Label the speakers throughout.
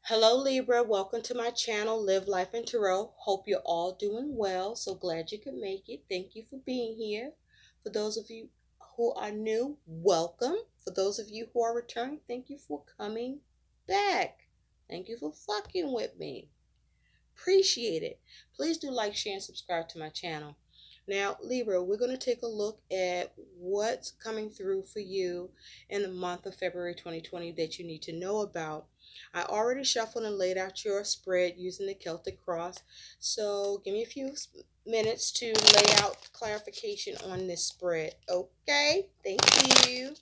Speaker 1: Hello Libra, welcome to my channel Live Life in Tarot. Hope you're all doing well. So glad you could make it. Thank you for being here. For those of you who are new, welcome. For those of you who are returning, thank you for coming back. Thank you for fucking with me. Appreciate it. Please do like, share, and subscribe to my channel. Now, Libra, we're going to take a look at what's coming through for you in the month of February 2020 that you need to know about. I already shuffled and laid out your spread using the Celtic cross. So give me a few minutes to lay out clarification on this spread. Okay, thank you.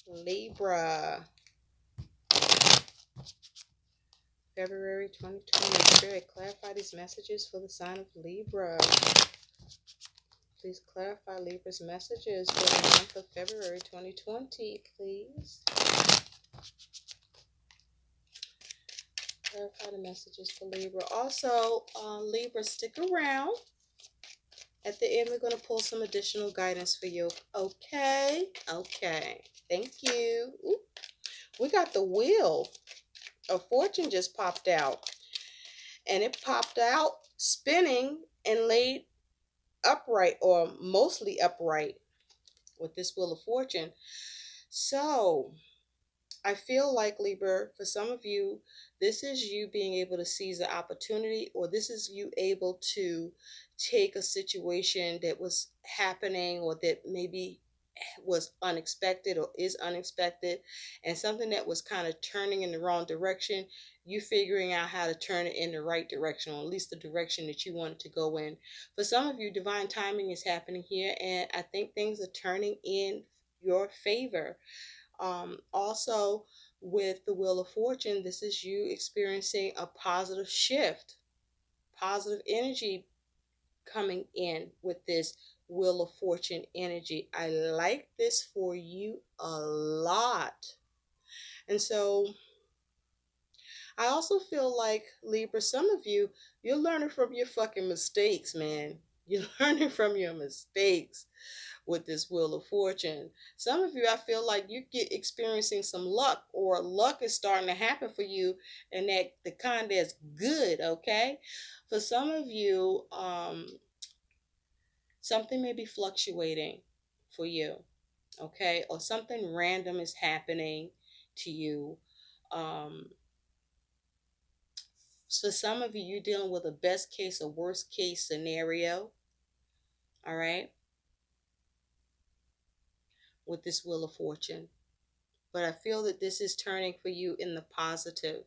Speaker 1: Libra, February 2020. Spirit, clarify these messages for the sign of Libra. Please clarify Libra's messages for the month of February 2020, please. Clarify the messages for Libra. Also, Libra, stick around. At the end, we're going to pull some additional guidance for you. Okay? Okay. Thank you. Ooh, we got the Wheel of Fortune just popped out. And it popped out spinning and laid upright, or mostly upright, with this Wheel of Fortune. So I feel like, Libra, for some of you, this is you being able to seize the opportunity, or this is you able to take a situation that was happening, or that maybe was unexpected or is unexpected, and something that was kind of turning in the wrong direction, you figuring out how to turn it in the right direction, or at least the direction that you want it to go in. For some of you, divine timing is happening here, and I think things are turning in your favor. Also, with the Wheel of Fortune, this is you experiencing a positive shift, positive energy coming in with this Wheel of Fortune energy. I like this for you a lot. And so I also feel like, Libra, some of you, you're learning from your fucking mistakes, man. You're learning from your mistakes with this Wheel of Fortune. Some of you, I feel like you get experiencing some luck, or luck is starting to happen for you, and that the kind that's good, okay? For some of you, something may be fluctuating for you, okay? Or something random is happening to you. So some of you, you're dealing with a best case or worst case scenario, all right, with this Wheel of Fortune. But I feel that this is turning for you in the positive.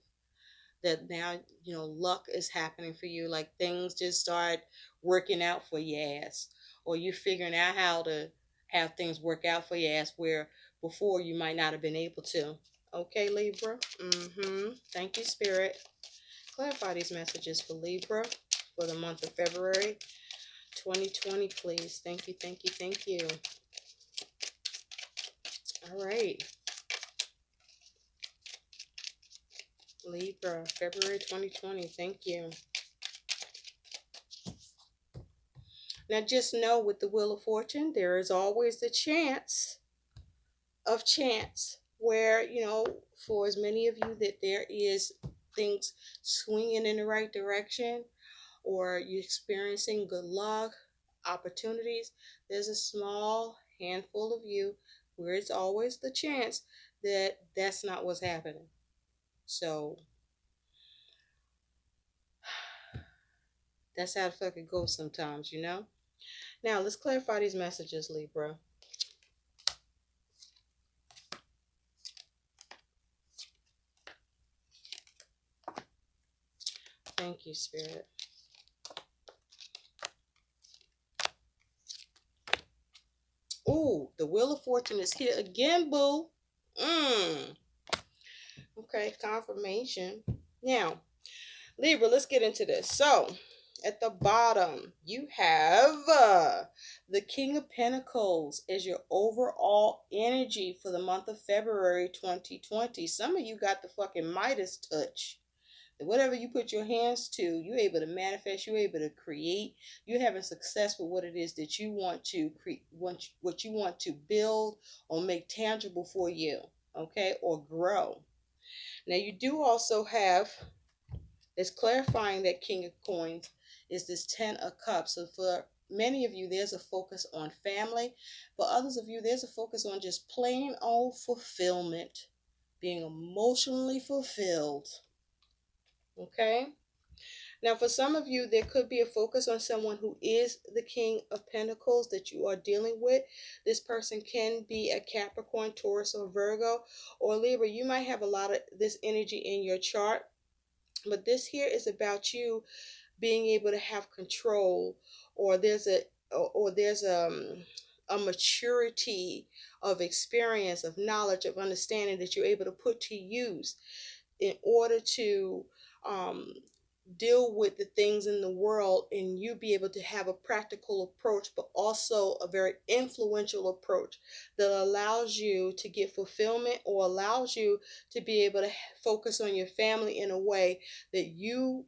Speaker 1: That now, luck is happening for you. Like things just start working out for your ass. Or you're figuring out how to have things work out for your ass where before you might not have been able to. Okay, Libra? Thank you, Spirit. Clarify these messages for Libra for the month of February 2020, please. Thank you, thank you, thank you. All right. Libra, February 2020. Thank you. Now just know, with the Wheel of Fortune, there is always the chance where, for as many of you that there is things swinging in the right direction, or you're experiencing good luck, opportunities, there's a small handful of you where it's always the chance that that's not what's happening. So that's how the fuck it goes sometimes, Now let's clarify these messages, Libra. Thank you, Spirit. Ooh, the Wheel of Fortune is here again, boo. Okay, confirmation. Now, Libra, let's get into this. So, at the bottom, you have the King of Pentacles as your overall energy for the month of February 2020. Some of you got the fucking Midas touch. Whatever you put your hands to, you're able to manifest, you're able to create, you're having success with what it is that you want to create, what you want to build or make tangible for you. okay, or grow. Now you do also have, it's clarifying that King of Coins is this Ten of Cups. So for many of you, there's a focus on family. For others of you, there's a focus on just plain old fulfillment, being emotionally fulfilled. Okay? Now, for some of you, there could be a focus on someone who is the King of Pentacles that you are dealing with. This person can be a Capricorn, Taurus, or Virgo, or Libra. You might have a lot of this energy in your chart, but this here is about you being able to have control, or there's a maturity of experience, of knowledge, of understanding that you're able to put to use in order to um, deal with the things in the world, and you be able to have a practical approach, but also a very influential approach that allows you to get fulfillment, or allows you to be able to focus on your family in a way that you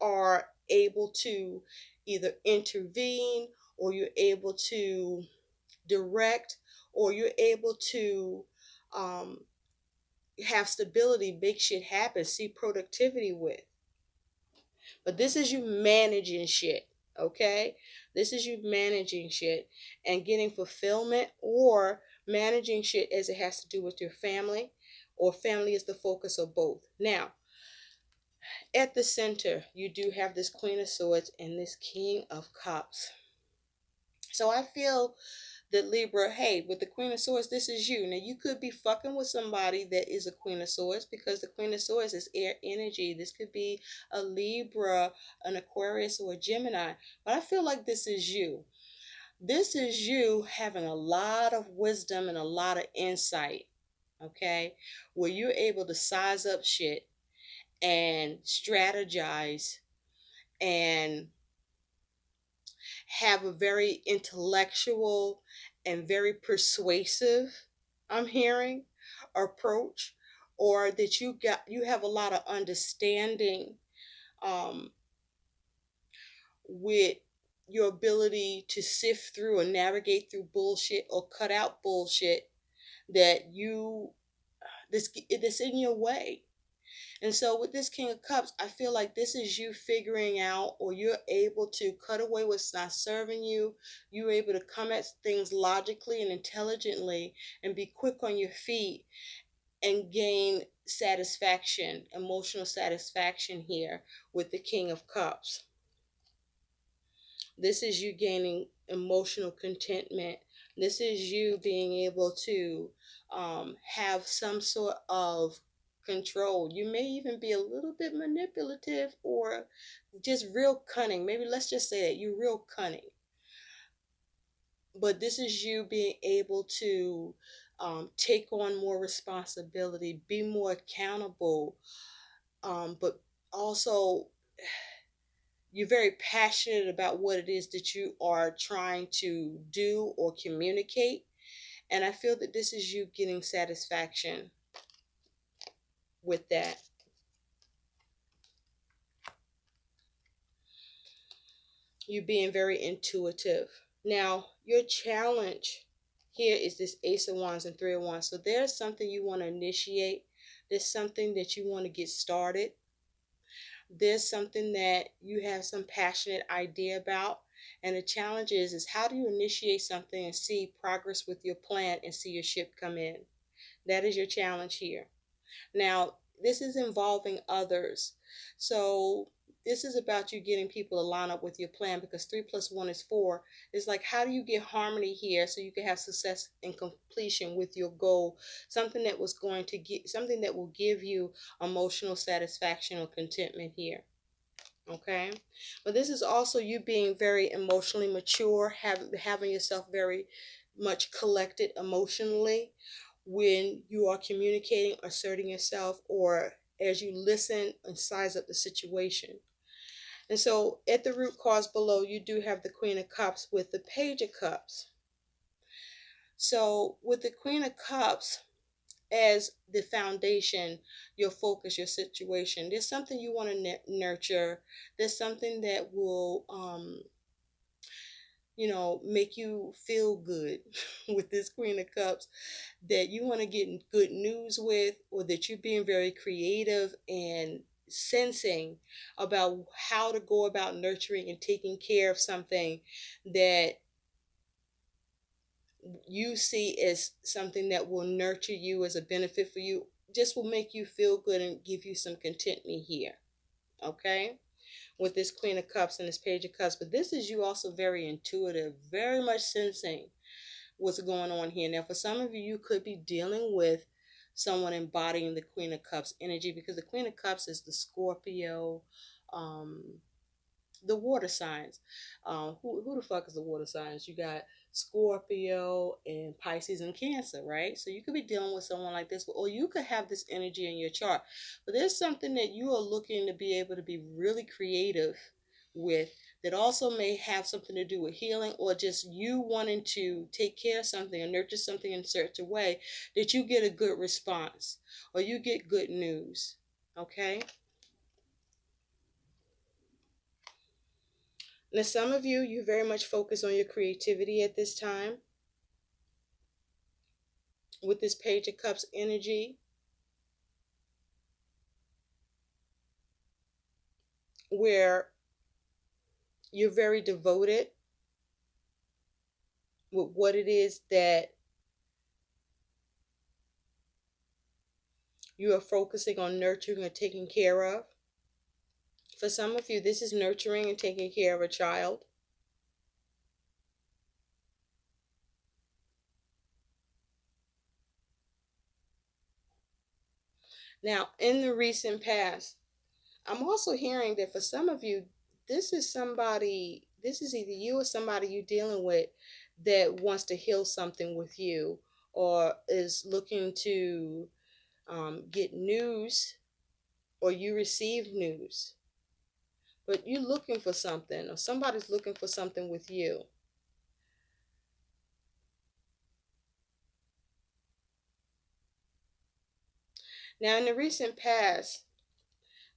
Speaker 1: are able to either intervene, or you're able to direct, or you're able to um, have stability, make shit happen, see productivity with. But this is you managing shit, okay? This is you managing shit and getting fulfillment, or managing shit as it has to do with your family, or family is the focus of both. Now, at the center, you do have this Queen of Swords and this King of Cups. So I feel that Libra, hey, with the Queen of Swords, this is you. Now, you could be fucking with somebody that is a Queen of Swords, because the Queen of Swords is air energy. This could be a Libra, an Aquarius, or a Gemini. But I feel like this is you. This is you having a lot of wisdom and a lot of insight, okay? Where you're able to size up shit and strategize and have a very intellectual and very persuasive, I'm hearing, approach, or that you have a lot of understanding um, with your ability to sift through and navigate through bullshit, or cut out bullshit that you this in your way. And so with this King of Cups, I feel like this is you figuring out, or you're able to cut away what's not serving you. You're able to come at things logically and intelligently, and be quick on your feet, and gain satisfaction, emotional satisfaction here with the King of Cups. This is you gaining emotional contentment. This is you being able to have some sort of control. You may even be a little bit manipulative, or just real cunning. Maybe let's just say that you're real cunning. But this is you being able to take on more responsibility, be more accountable, but also you're very passionate about what it is that you are trying to do or communicate. And I feel that this is you getting satisfaction with that. You being very intuitive. Now, your challenge here is this Ace of Wands and Three of Wands. So there's something you want to initiate. There's something that you want to get started. There's something that you have some passionate idea about. And the challenge is how do you initiate something and see progress with your plan and see your ship come in? That is your challenge here. Now, this is involving others. So this is about you getting people to line up with your plan, because 3 + 1 is 4. It's like, how do you get harmony here so you can have success and completion with your goal? Something that was going to get, something that will give you emotional satisfaction or contentment here. Okay, but this is also you being very emotionally mature, having yourself very much collected emotionally when you are communicating, asserting yourself, or as you listen and size up the situation. And so at the root cause below, you do have the Queen of Cups with the Page of Cups. So with the Queen of Cups as the foundation, your focus, your situation, there's something you want to nurture. There's something that will make you feel good with this Queen of Cups, that you want to get good news with, or that you're being very creative and sensing about how to go about nurturing and taking care of something that you see as something that will nurture you as a benefit for you, just will make you feel good and give you some contentment here. Okay? With this Queen of Cups and this Page of Cups. But this is you also very intuitive, very much sensing what's going on here. Now, for some of you, you could be dealing with someone embodying the Queen of Cups energy, because the Queen of Cups is the Scorpio, um, the water signs. Who the fuck is the water signs? You got Scorpio and Pisces and Cancer, right? So you could be dealing with someone like this, or you could have this energy in your chart. But there's something that you are looking to be able to be really creative with, that also may have something to do with healing, or just you wanting to take care of something or nurture something in such a way that you get a good response or you get good news. Okay? Now, some of you, you very much focus on your creativity at this time with this Page of Cups energy, where you're very devoted with what it is that you are focusing on nurturing or taking care of. For some of you, this is nurturing and taking care of a child. Now, in the recent past, I'm also hearing that for some of you, this is either you or somebody you're dealing with that wants to heal something with you, or is looking to get news, or you receive news. But you're looking for something, or somebody's looking for something with you. Now, in the recent past,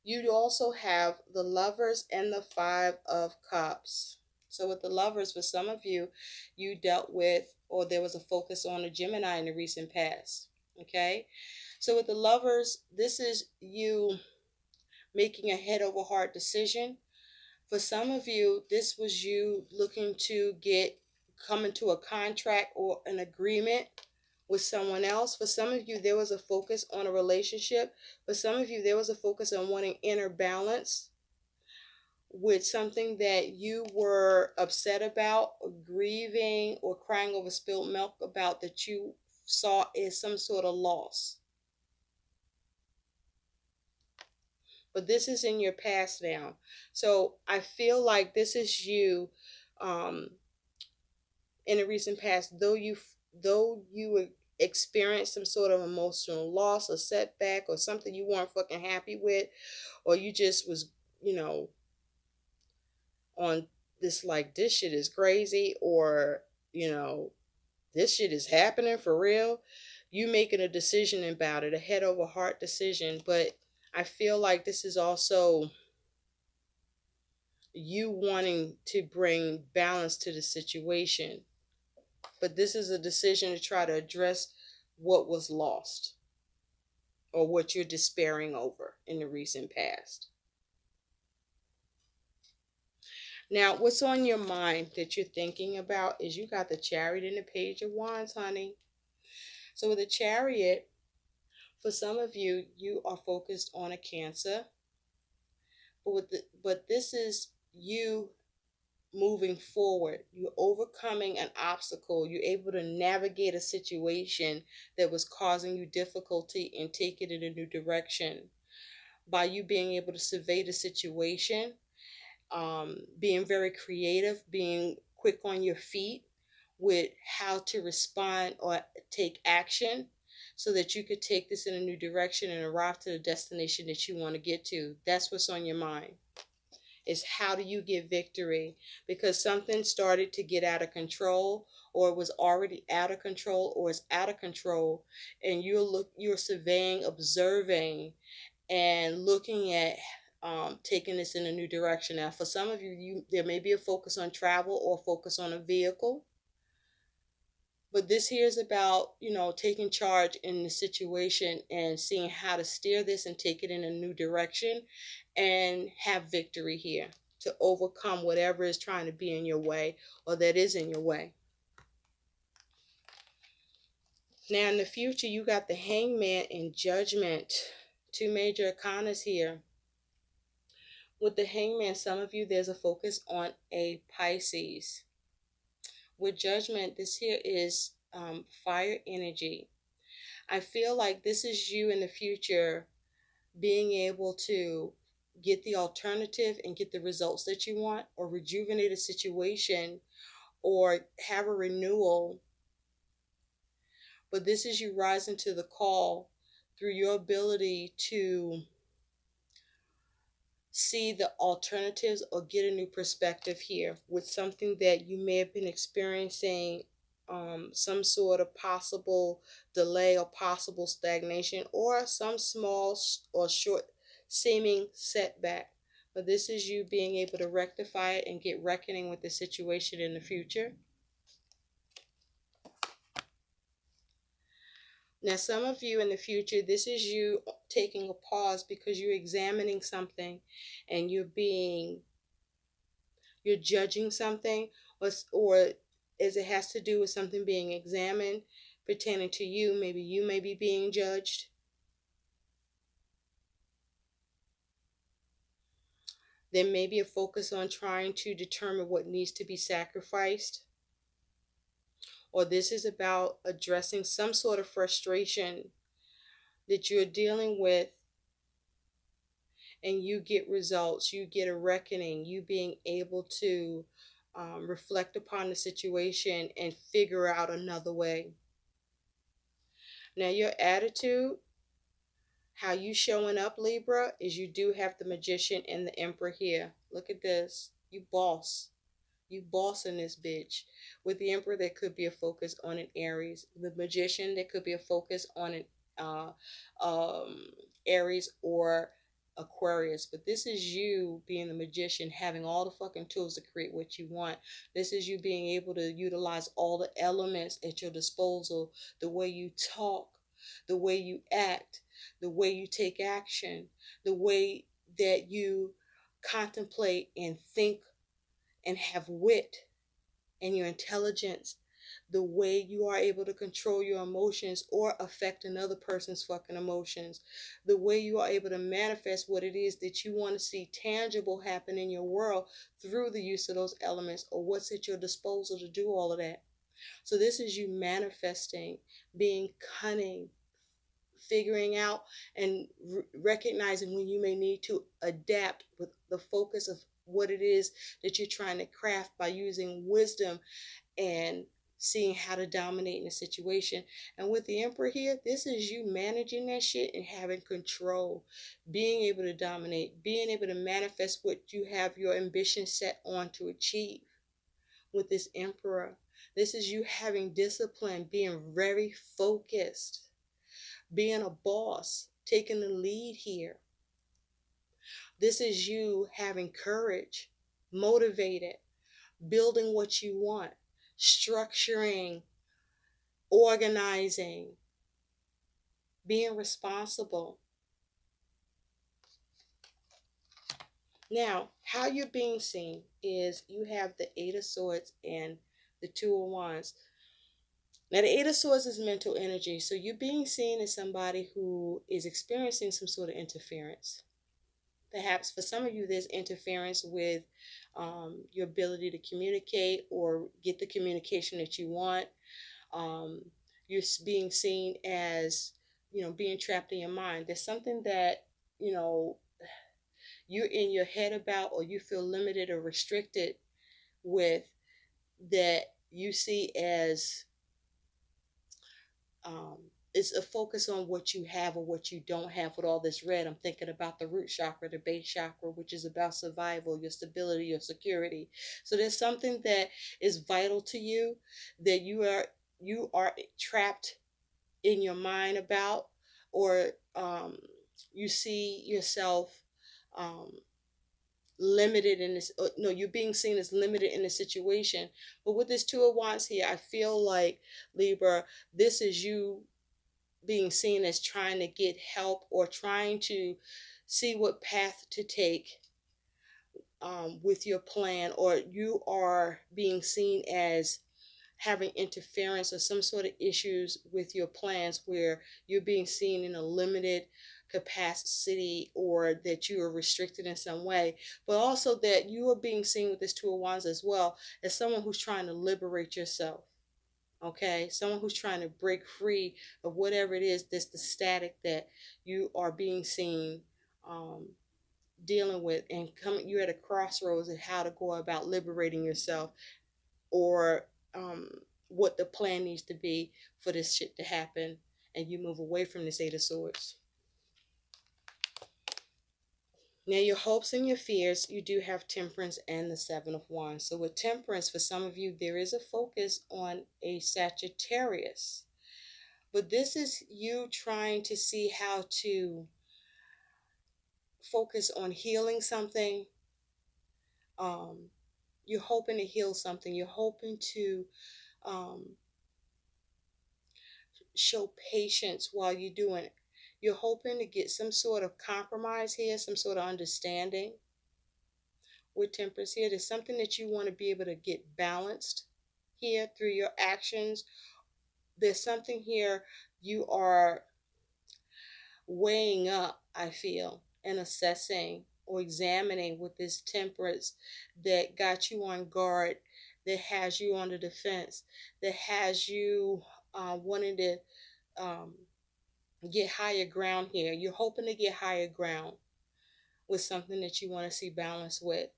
Speaker 1: you also have the Lovers and the Five of Cups. So with the Lovers, for some of you, you dealt with, or there was a focus on a Gemini in the recent past. Okay? So with the Lovers, this is you making a head over heart decision. For some of you, this was you looking to come into a contract or an agreement with someone else. For some of you, there was a focus on a relationship. For some of you, there was a focus on wanting inner balance with something that you were upset about, or grieving, or crying over spilled milk about, that you saw as some sort of loss. But this is in your past now. So I feel like this is you, um, in a recent past, though you experienced some sort of emotional loss or setback, or something you weren't fucking happy with, or you just was, you know, on this, like, this shit is crazy, or, you know, this shit is happening for real. You making a decision about it, a head over heart decision. But I feel like this is also you wanting to bring balance to the situation. But this is a decision to try to address what was lost, or what you're despairing over in the recent past. Now, what's on your mind that you're thinking about is you got the Chariot and the Page of Wands, honey. So with the Chariot, for some of you, you are focused on a Cancer. But this is you moving forward. You're overcoming an obstacle. You're able to navigate a situation that was causing you difficulty and take it in a new direction by you being able to survey the situation, being very creative, being quick on your feet with how to respond or take action, so that you could take this in a new direction and arrive to the destination that you want to get to. That's what's on your mind, is how do you get victory, because something started to get out of control, or it was already out of control, or it's out of control, and you're surveying, observing, and looking at taking this in a new direction. Now, for some of you, there may be a focus on travel or focus on a vehicle, but this here is about, taking charge in the situation and seeing how to steer this and take it in a new direction and have victory here to overcome whatever is trying to be in your way or that is in your way. Now, in the future, you got the Hangman and Judgment, two major arcanas here. With the Hangman, some of you, there's a focus on a Pisces. With Judgment, this here is fire energy. I feel like this is you in the future being able to get the alternative and get the results that you want, or rejuvenate a situation, or have a renewal. But this is you rising to the call through your ability to see the alternatives or get a new perspective here with something that you may have been experiencing, some sort of possible delay or possible stagnation or some small or short seeming setback. But this is you being able to rectify it and get reckoning with the situation in the future. Now, some of you in the future, this is you taking a pause because you're examining something and you're judging something, or as it has to do with something being examined pertaining to you. Maybe you may be being judged. There may be a focus on trying to determine what needs to be sacrificed. Or this is about addressing some sort of frustration that you're dealing with, and you get results, you get a reckoning, you being able to reflect upon the situation and figure out another way. Now, your attitude, how you showing up, Libra, is you do have the Magician and the Emperor here. Look at this. You boss. You bossing this bitch. With the Emperor, there could be a focus on an Aries. The Magician, there could be a focus on an Aries or Aquarius. But this is you being the Magician, having all the fucking tools to create what you want. This is you being able to utilize all the elements at your disposal. The way you talk, the way you act, the way you take action, the way that you contemplate and think and have wit and your intelligence, the way you are able to control your emotions or affect another person's fucking emotions, the way you are able to manifest what it is that you want to see tangible happen in your world through the use of those elements, or what's at your disposal to do all of that. So this is you manifesting, being cunning, figuring out and recognizing when you may need to adapt with the focus of what it is that you're trying to craft by using wisdom and seeing how to dominate in a situation. And with the Emperor here, this is you managing that shit and having control, being able to dominate, being able to manifest what you have your ambition set on to achieve. With this Emperor, this is you having discipline, being very focused, being a boss, taking the lead here. This is you having courage, motivated, building what you want, structuring, organizing, being responsible. Now, how you're being seen is you have the Eight of Swords and the Two of Wands. Now, the Eight of Swords is mental energy, so you're being seen as somebody who is experiencing some sort of interference. Perhaps for some of you, there's interference with your ability to communicate or get the communication that you want. You're being seen as, being trapped in your mind. There's something that, you're in your head about, or you feel limited or restricted with, that you see as it's a focus on what you have or what you don't have. With all this red, I'm thinking about the root chakra, the base chakra, which is about survival, your stability, your security. So there's something that is vital to you that you are trapped in your mind about, or you see yourself um, limited in this, no, you're being seen as limited in the situation. But with this Two of Wands here, I feel like, Libra, this is you being seen as trying to get help or trying to see what path to take with your plan, or you are being seen as having interference or some sort of issues with your plans where you're being seen in a limited capacity, or that you are restricted in some way, but also that you are being seen with this Two of Wands as well as someone who's trying to liberate yourself. Okay, someone who's trying to break free of whatever it is that's the static that you are being seen dealing with, and coming, you're at a crossroads of how to go about liberating yourself, or um, what the plan needs to be for this shit to happen, and you move away from this Eight of Swords. Now, your hopes and your fears, you do have Temperance and the Seven of Wands. So with Temperance, for some of you, there is a focus on a Sagittarius. But this is you trying to see how to focus on healing something. You're hoping to heal something. You're hoping to um, show patience while you're doing it. You're hoping to get some sort of compromise here, some sort of understanding with Temperance here. There's something that you want to be able to get balanced here through your actions. There's something here you are weighing up, I feel, and assessing or examining with this Temperance that got you on guard, that has you on the defense, that has you wanting to um, get higher ground here. You're hoping to get higher ground with something that you want to see balance with.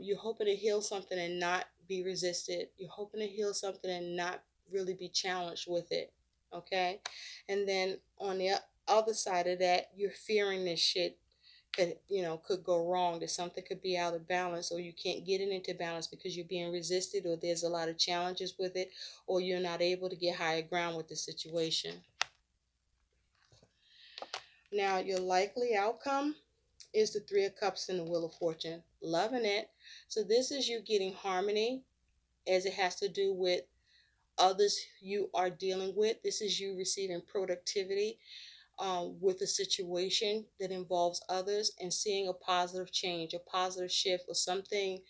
Speaker 1: You're hoping to heal something and not be resisted. You're hoping to heal something and not really be challenged with it. Okay? And then on the other side of that, you're fearing this shit could go wrong, that something could be out of balance, or you can't get it into balance because you're being resisted, or there's a lot of challenges with it, or you're not able to get higher ground with the situation. Now, your likely outcome is the Three of Cups and the Wheel of Fortune. Loving it. So this is you getting harmony as it has to do with others you are dealing with. This is you receiving productivity with a situation that involves others, and seeing a positive change, a positive shift, or something,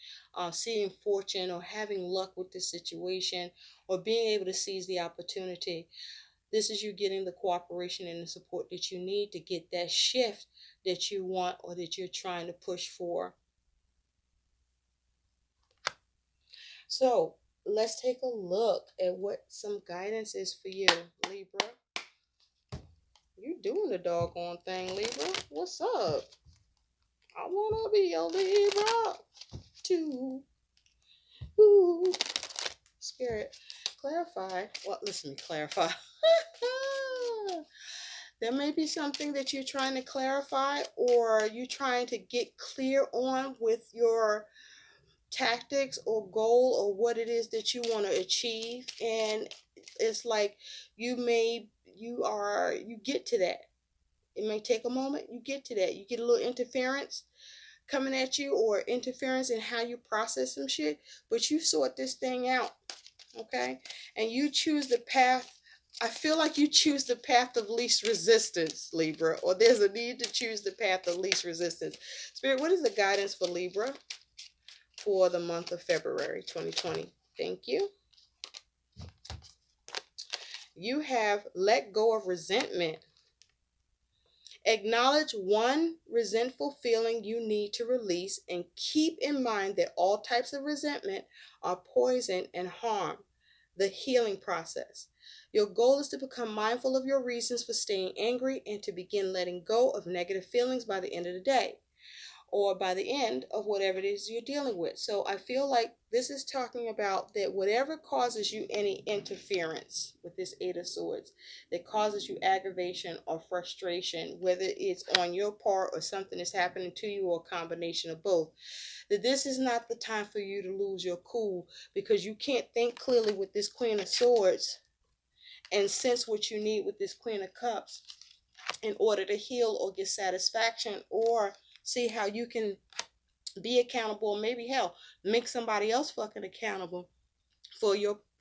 Speaker 1: seeing fortune or having luck with this situation, or being able to seize the opportunity. This is you getting the cooperation and the support that you need to get that shift that you want, or that you're trying to push for. So let's take a look at what some guidance is for you, Libra. You doing the doggone thing, Libra. What's up? I wanna be a Libra too. Ooh. Spirit, clarify. Well, listen, me clarify. There may be something that you're trying to clarify, or you're trying to get clear on with your tactics or goal, or what it is that you want to achieve. And it's like you get to that. It may take a moment. You get to that. You get a little interference coming at you, or interference in how you process some shit, but you sort this thing out. Okay? And you choose the path. I feel like you choose the path of least resistance, Libra, or there's a need to choose the path of least resistance. Spirit, what is the guidance for Libra for the month of February 2020? Thank you. You have let go of resentment. Acknowledge one resentful feeling you need to release, and keep in mind that all types of resentment are poison and harm the healing process. Your goal is to become mindful of your reasons for staying angry, and to begin letting go of negative feelings by the end of the day, or by the end of whatever it is you're dealing with. So I feel like this is talking about that whatever causes you any interference with this Eight of Swords, that causes you aggravation or frustration, whether it's on your part or something that's happening to you, or a combination of both, that this is not the time for you to lose your cool, because you can't think clearly with this Queen of Swords and sense what you need with this Queen of Cups in order to heal or get satisfaction, or See how you can be accountable, maybe hell, make somebody else fucking accountable for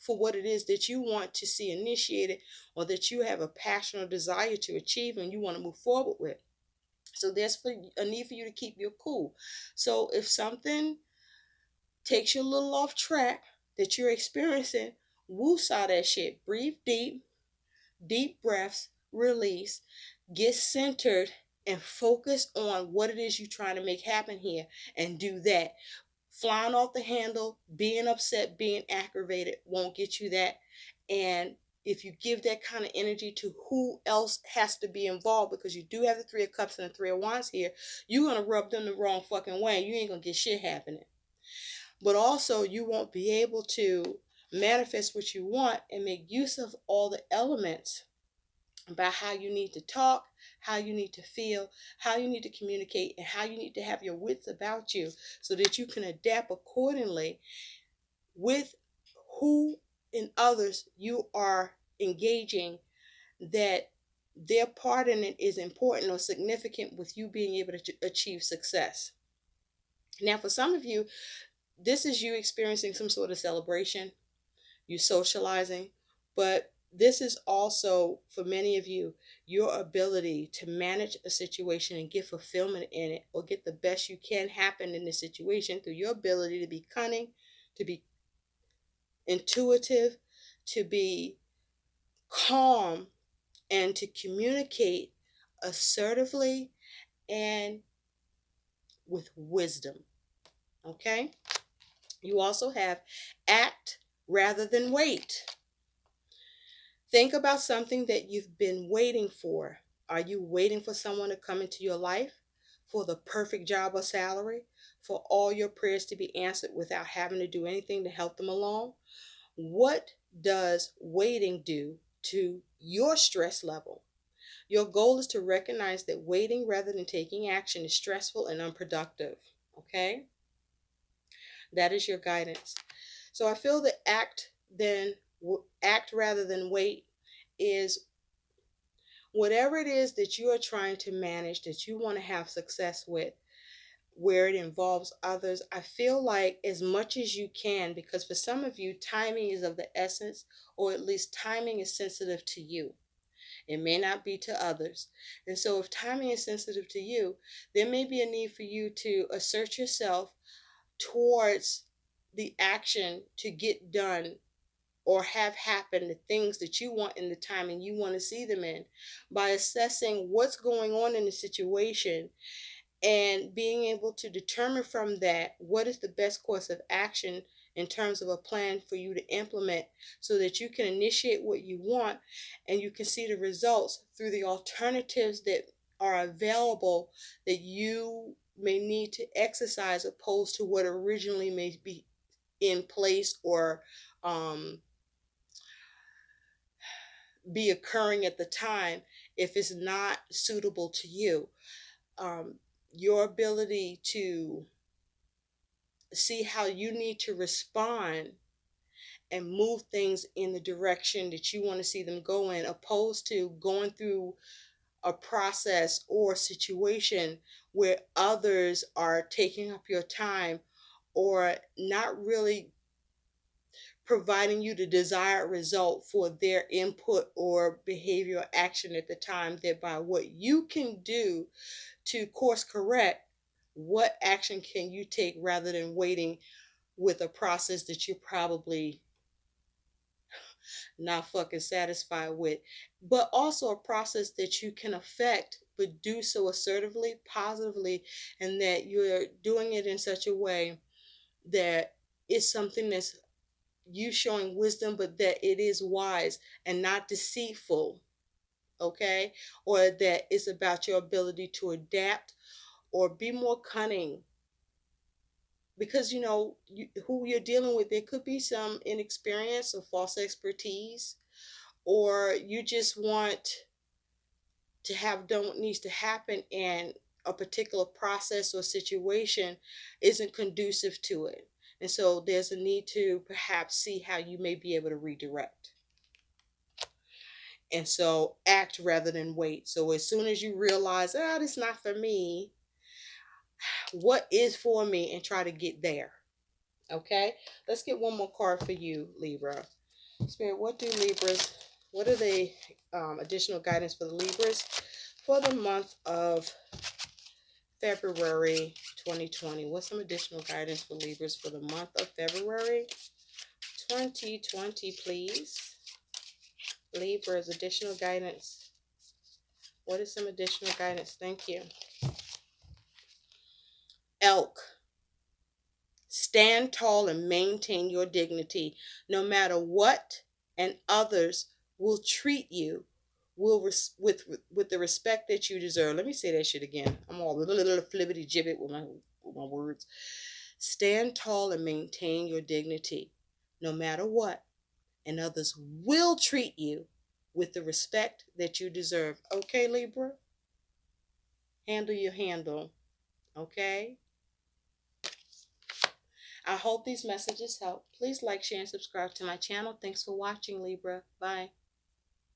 Speaker 1: what it is that you want to see initiated, or that you have a passion or desire to achieve and you want to move forward with. So there's a need for you to keep your cool. So if something takes you a little off track that you're experiencing, woo-saw that shit. Breathe deep, deep breaths, release, get centered, and focus on what it is you're trying to make happen here, and do that. Flying off the handle, being upset, being aggravated won't get you that. And if you give that kind of energy to who else has to be involved, because you do have the Three of Cups and the Three of Wands here, you're going to rub them the wrong fucking way. You ain't going to get shit happening. But also, you won't be able to manifest what you want and make use of all the elements about how you need to talk, how you need to feel, how you need to communicate, and how you need to have your wits about you so that you can adapt accordingly with who and others you are engaging, that their part in it is important or significant with you being able to achieve success. Now, for some of you, this is you experiencing some sort of celebration, you socializing, but this is also, for many of you, your ability to manage a situation and get fulfillment in it, or get the best you can happen in the situation through your ability to be cunning, to be intuitive, to be calm, and to communicate assertively and with wisdom. Okay? You also have act rather than wait. Think about something that you've been waiting for. Are you waiting for someone to come into your life, for the perfect job or salary, for all your prayers to be answered without having to do anything to help them along? What does waiting do to your stress level? Your goal is to recognize that waiting rather than taking action is stressful and unproductive. Okay? That is your guidance. So I feel that act rather than wait is whatever it is that you are trying to manage, that you want to have success with, where it involves others. I feel like as much as you can, because for some of you, timing is of the essence, or at least timing is sensitive to you. It may not be to others. And so if timing is sensitive to you, there may be a need for you to assert yourself towards the action to get done or have happen the things that you want in the time and you want to see them in, by assessing what's going on in the situation and being able to determine from that what is the best course of action in terms of a plan for you to implement, so that you can initiate what you want and you can see the results through the alternatives that are available that you may need to exercise, opposed to what originally may be in place or be occurring at the time if it's not suitable to you. Um, your ability to see how you need to respond and move things in the direction that you want to see them go in, opposed to going through a process or situation where others are taking up your time or not really providing you the desired result for their input or behavior or action at the time, thereby what you can do to course correct, what action can you take rather than waiting with a process that you're probably not fucking satisfied with, but also a process that you can affect, but do so assertively, positively, and that you're doing it in such a way that it's something that's you showing wisdom, but that it is wise and not deceitful. Okay? Or that it's about your ability to adapt or be more cunning, because who you're dealing with, there could be some inexperience or false expertise, or you just want to have done what needs to happen, and a particular process or situation isn't conducive to it, and so there's a need to perhaps see how you may be able to redirect. And so act rather than wait. So as soon as you realize, this is not for me, what is for me and try to get there. Okay, let's get one more card for you, Libra. Spirit, what are the additional guidance for the Libras for the month of February 2020? What's some additional guidance for Libras for the month of February 2020, please? Libras, additional guidance. What is some additional guidance? Thank you. Elk. Stand tall and maintain your dignity no matter what, and others will treat you with the respect that you deserve. Let me say that shit again. I'm all little flibbity gibbet with my words. Stand tall and maintain your dignity no matter what, and others will treat you with the respect that you deserve. Okay, Libra? Handle your handle. Okay? I hope these messages help. Please like, share, and subscribe to my channel. Thanks for watching, Libra. Bye.